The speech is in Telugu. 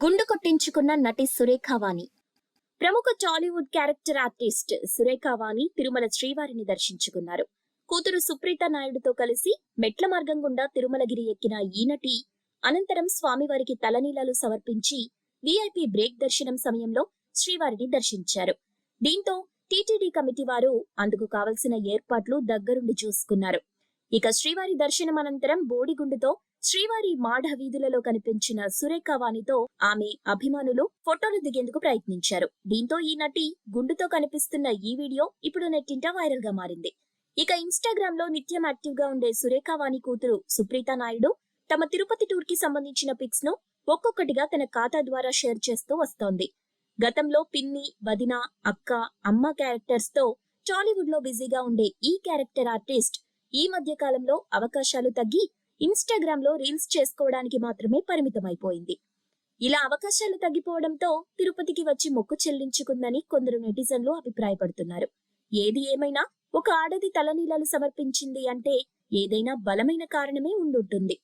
గుండు కొట్టించుకున్న నటి సురేఖ వాణి. ప్రముఖ టాలీవుడ్ క్యారెక్టర్ ఆర్టిస్ట్ సురేఖ వాణి తిరుమల శ్రీవారిని దర్శించుకున్నారు. కూతురు సుప్రీత నాయుడుతో కలిసి మెట్ల మార్గం గుండా తిరుమలగిరి ఎక్కిన ఈ నటి అనంతరం స్వామివారికి తలనీలాలు సమర్పించి వీఐపీ బ్రేక్ దర్శనం సమయంలో శ్రీవారిని దర్శించారు. దీంతో టీటీడీ కమిటీ వారు అందుకు కావలసిన ఏర్పాట్లు దగ్గరుండి చూసుకున్నారు. ఇక శ్రీవారి దర్శనం అనంతరం బోడిగుండుతో శ్రీవారి మాఢ వీధులలో కనిపించిన సురేఖ వాణితో ఆమె అభిమానులు ఫోటోలు దిగేందుకు ప్రయత్నించారు. దీంతో ఈ నటి గుండుతో కనిపిస్తున్న ఈ వీడియో ఇప్పుడు నెట్టింట వైరల్ గా మారింది. ఇక ఇన్స్టాగ్రామ్ లో నిత్యం యాక్టివ్ గా ఉండే సురేఖ వాణి కూతురు సుప్రీత నాయుడు తమ తిరుపతి టూర్ కి సంబంధించిన పిక్స్ ను ఒక్కొక్కటిగా తన ఖాతా ద్వారా షేర్ చేస్తూ వస్తోంది. గతంలో పిన్ని, వదిన, అక్క, అమ్మ క్యారెక్టర్స్ తో టాలీవుడ్ లో బిజీగా ఉండే ఈ క్యారెక్టర్ ఆర్టిస్ట్ ఈ మధ్య కాలంలో అవకాశాలు తగ్గి ఇన్స్టాగ్రామ్ లో రీల్స్ చేసుకోవడానికి మాత్రమే పరిమితమైపోయింది. ఇలా అవకాశాలు తగ్గిపోవడంతో తిరుపతికి వచ్చి మొక్కు చెల్లించుకుందని కొందరు నెటిజన్లు అభిప్రాయపడుతున్నారు. ఏది ఏమైనా ఒక ఆడది తలనీలాలు సమర్పించింది అంటే ఏదైనా బలమైన కారణమే ఉండుంటుంది.